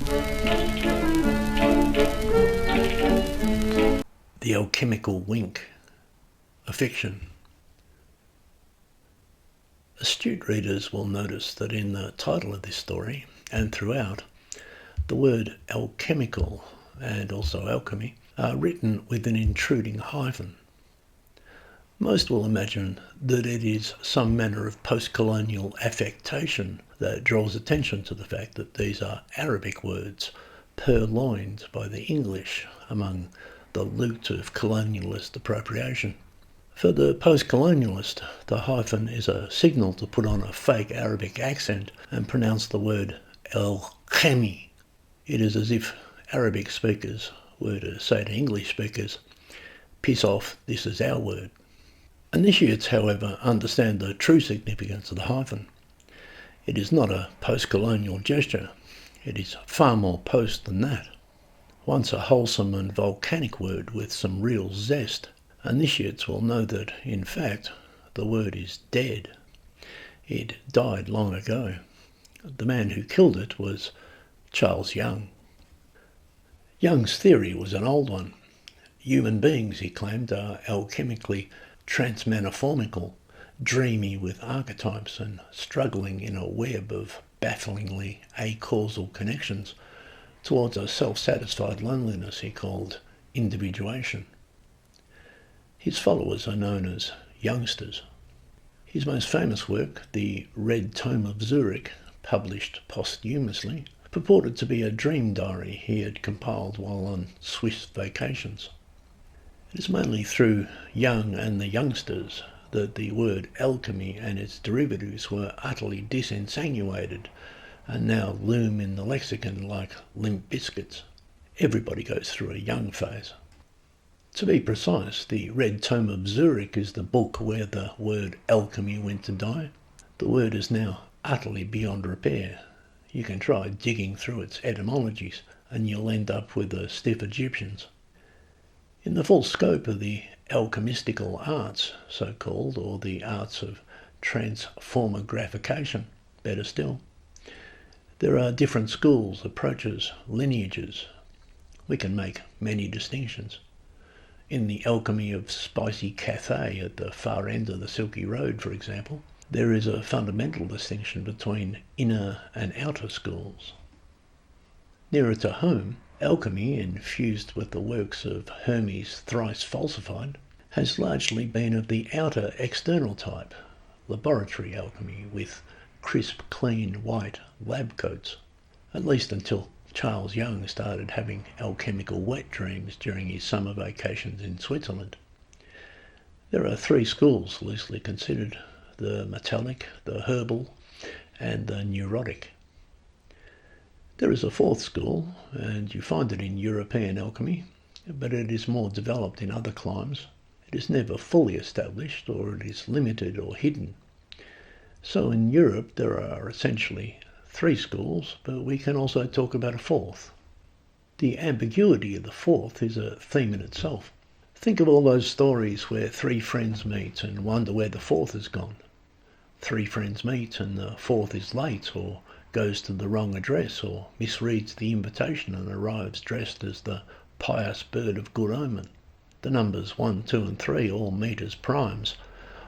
The alchemical wink, a fiction. Astute readers will notice that in the title of this story, and throughout, the word alchemical and also alchemy are written with an intruding hyphen. Most will imagine that it is some manner of post-colonial affectation that draws attention to the fact that these are Arabic words purloined by the English among the loot of colonialist appropriation. For the post-colonialist, the hyphen is a signal to put on a fake Arabic accent and pronounce the word alchemy. It is as if Arabic speakers were to say to English speakers, "Piss off, this is our word." Initiates, however, understand the true significance of the hyphen. It is not a post-colonial gesture. It is far more post than that. Once a wholesome and volcanic word with some real zest, initiates will know that, in fact, the word is dead. It died long ago. The man who killed it was Charles Young. Young's theory was an old one. Human beings, he claimed, are alchemically transmaniformical, dreamy with archetypes and struggling in a web of bafflingly acausal connections towards a self-satisfied loneliness he called individuation. His followers are known as youngsters. His most famous work, the Red Tome of Zurich, published posthumously, purported to be a dream diary he had compiled while on Swiss vacations. It is mainly through Young and the youngsters that the word alchemy and its derivatives were utterly disinsanguinated and now loom in the lexicon like limp biscuits. Everybody goes through a Young phase. To be precise, the Red Tome of Zurich is the book where the word alchemy went to die. The word is now utterly beyond repair. You can try digging through its etymologies and you'll end up with the stiff Egyptians. In the full scope of the alchemistical arts, so-called, or the arts of transformographication, better still, there are different schools, approaches, lineages. We can make many distinctions. In the alchemy of spicy Cathay at the far end of the Silky Road, for example, there is a fundamental distinction between inner and outer schools. Nearer to home, alchemy, infused with the works of Hermes thrice falsified, has largely been of the outer external type, laboratory alchemy with crisp, clean, white lab coats, at least until Charles Young started having alchemical wet dreams during his summer vacations in Switzerland. There are three schools loosely considered: the metallic, the herbal, and the neurotic. There is a fourth school, and you find it in European alchemy, but it is more developed in other climes. It is never fully established, or it is limited or hidden. So in Europe there are essentially three schools, but we can also talk about a fourth. The ambiguity of the fourth is a theme in itself. Think of all those stories where three friends meet and wonder where the fourth has gone. Three friends meet and the fourth is late, or goes to the wrong address, or misreads the invitation and arrives dressed as the pious bird of good omen. The numbers 1, 2 and 3 all meet as primes.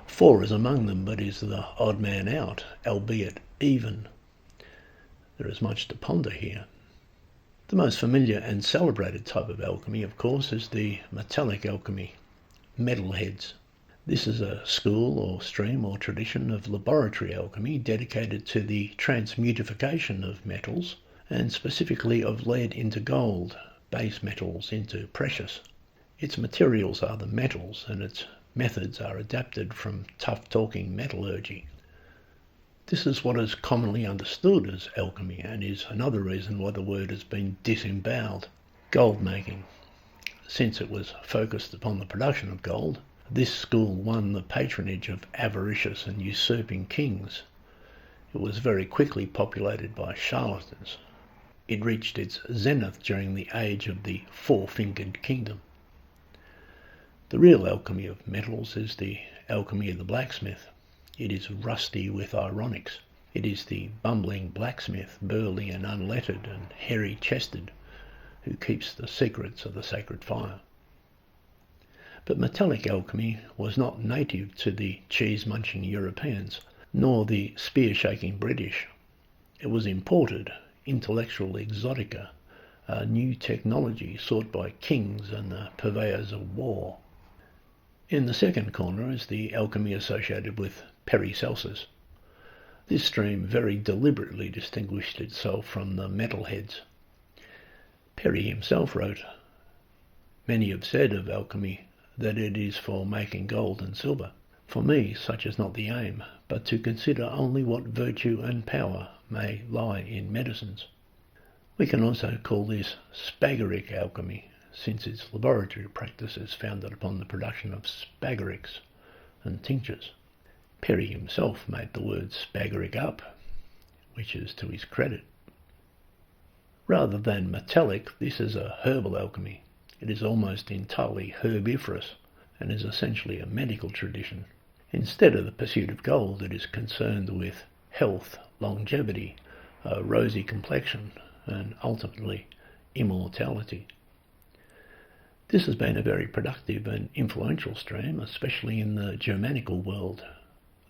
4 is among them, but is the odd man out, albeit even. There is much to ponder here. The most familiar and celebrated type of alchemy, of course, is the metallic alchemy, metalheads. This is a school or stream or tradition of laboratory alchemy dedicated to the transmutification of metals, and specifically of lead into gold, base metals into precious. Its materials are the metals, and its methods are adapted from tough-talking metallurgy. This is what is commonly understood as alchemy, and is another reason why the word has been disemboweled. Gold making. Since it was focused upon the production of gold, this school won the patronage of avaricious and usurping kings. It was very quickly populated by charlatans. It reached its zenith during the age of the four-fingered kingdom. The real alchemy of metals is the alchemy of the blacksmith. It is rusty with ironics. It is the bumbling blacksmith, burly and unlettered and hairy-chested, who keeps the secrets of the sacred fire. But metallic alchemy was not native to the cheese-munching Europeans, nor the spear-shaking British. It was imported, intellectual exotica, a new technology sought by kings and the purveyors of war. In the second corner is the alchemy associated with Paracelsus. This stream very deliberately distinguished itself from the metalheads. Perry himself wrote, "Many have said of alchemy that it is for making gold and silver. For me, such is not the aim, but to consider only what virtue and power may lie in medicines." We can also call this spagyric alchemy, since its laboratory practice is founded upon the production of spagyrics and tinctures. Perry himself made the word spagyric up, which is to his credit. Rather than metallic, this is a herbal alchemy. It is almost entirely herbivorous and is essentially a medical tradition. Instead of the pursuit of gold, it is concerned with health, longevity, a rosy complexion, and ultimately immortality. This has been a very productive and influential stream, especially in the Germanical world.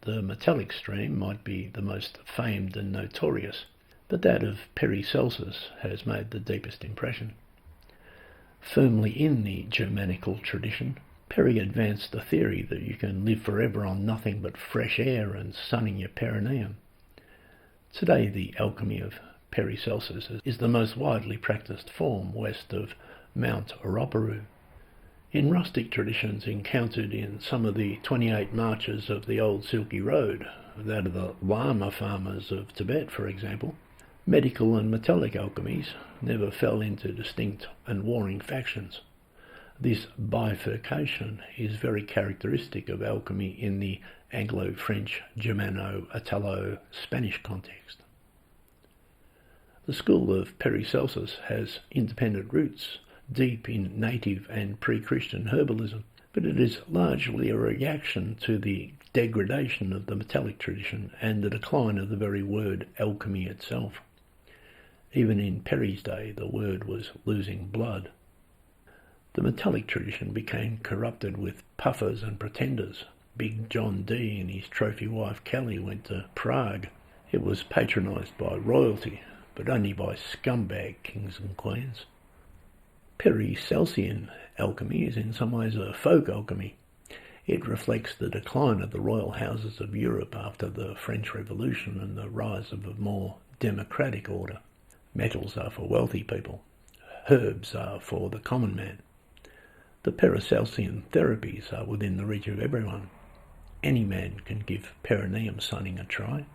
The metallic stream might be the most famed and notorious, but that of Paracelsus has made the deepest impression. Firmly in the Germanical tradition, Perry advanced the theory that you can live forever on nothing but fresh air and sun in your perineum. Today, the alchemy of Paracelsus is the most widely practiced form west of Mount Oroparu. In rustic traditions encountered in some of the 28 marches of the old Silky Road, that of the llama farmers of Tibet, for example, medical and metallic alchemies never fell into distinct and warring factions. This bifurcation is very characteristic of alchemy in the Anglo-French, Germano-Italo-Spanish context. The school of Paracelsus has independent roots, deep in native and pre-Christian herbalism, but it is largely a reaction to the degradation of the metallic tradition and the decline of the very word alchemy itself. Even in Perry's day, the word was losing blood. The metallic tradition became corrupted with puffers and pretenders. Big John D and his trophy wife Kelly went to Prague. It was patronised by royalty, but only by scumbag kings and queens. Paracelsian alchemy is in some ways a folk alchemy. It reflects the decline of the royal houses of Europe after the French Revolution and the rise of a more democratic order. Metals are for wealthy people. Herbs are for the common man. The Paracelsian therapies are within the reach of everyone. Any man can give perineum sunning a try.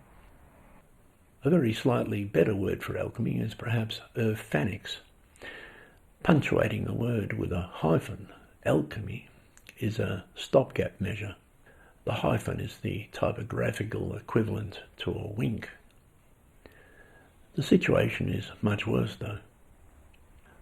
A very slightly better word for alchemy is perhaps euphanics. Punctuating the word with a hyphen, alchemy, is a stopgap measure. The hyphen is the typographical equivalent to a wink. The situation is much worse though.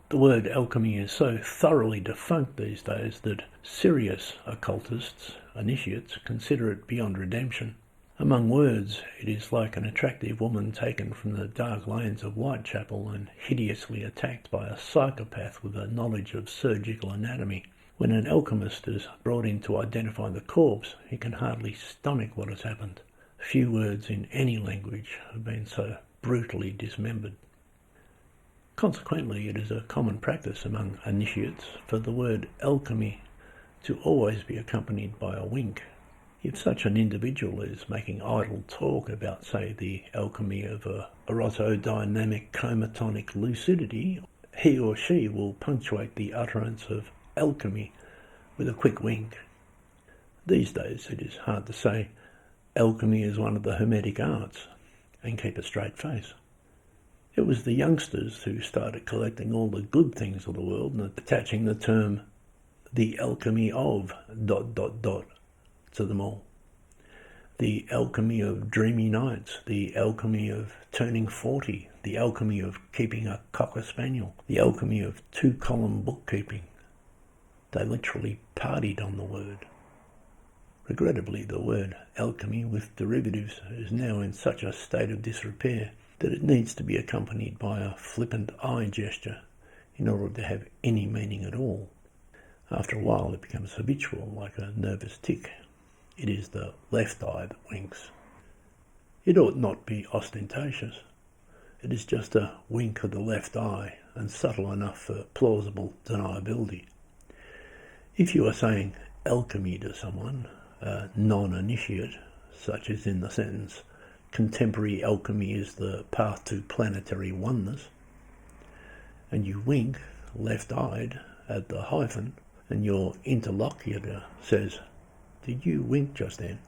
The word alchemy is so thoroughly defunct these days that serious occultists, initiates, consider it beyond redemption. Among words, it is like an attractive woman taken from the dark lanes of Whitechapel and hideously attacked by a psychopath with a knowledge of surgical anatomy. When an alchemist is brought in to identify the corpse, he can hardly stomach what has happened. Few words in any language have been so brutally dismembered. Consequently, it is a common practice among initiates for the word alchemy to always be accompanied by a wink. If such an individual is making idle talk about, say, the alchemy of orotodynamic chromatonic lucidity, he or she will punctuate the utterance of alchemy with a quick wink. These days it is hard to say alchemy is one of the hermetic arts and keep a straight face. It was the youngsters who started collecting all the good things of the world and attaching the term the alchemy of ... to them all. The alchemy of dreamy nights, the alchemy of turning 40, the alchemy of keeping a cocker spaniel, the alchemy of 2-column bookkeeping. They literally partied on the word. Regrettably, the word alchemy with derivatives is now in such a state of disrepair that it needs to be accompanied by a flippant eye gesture in order to have any meaning at all. After a while it becomes habitual, like a nervous tic. It is the left eye that winks. It ought not be ostentatious. It is just a wink of the left eye, and subtle enough for plausible deniability. If you are saying alchemy to someone, a non-initiate, such as in the sentence, "Contemporary alchemy is the path to planetary oneness," and you wink, left-eyed, at the hyphen, and your interlocutor says, "Did you wink just then?"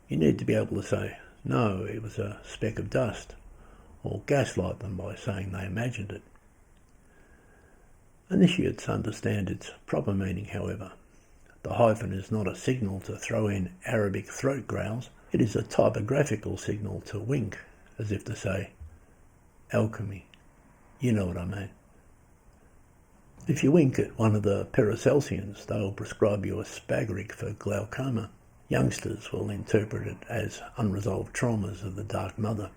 You need to be able to say, "No, it was a speck of dust," or gaslight them by saying they imagined it. Initiates understand its proper meaning, however. The hyphen is not a signal to throw in Arabic throat growls. It is a typographical signal to wink, as if to say, "Alchemy, you know what I mean." If you wink at one of the Paracelsians, they'll prescribe you a spagyric for glaucoma. Youngsters will interpret it as unresolved traumas of the Dark Mother.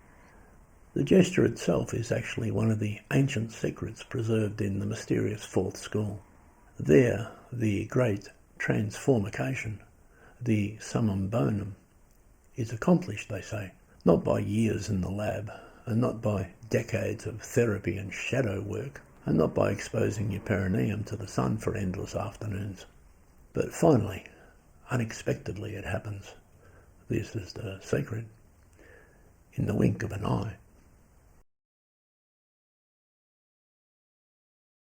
The gesture itself is actually one of the ancient secrets preserved in the mysterious Fourth School. There, the great transformication, the summum bonum, is accomplished, they say, not by years in the lab, and not by decades of therapy and shadow work, and not by exposing your perineum to the sun for endless afternoons. But finally, unexpectedly it happens. This is the secret. In the wink of an eye.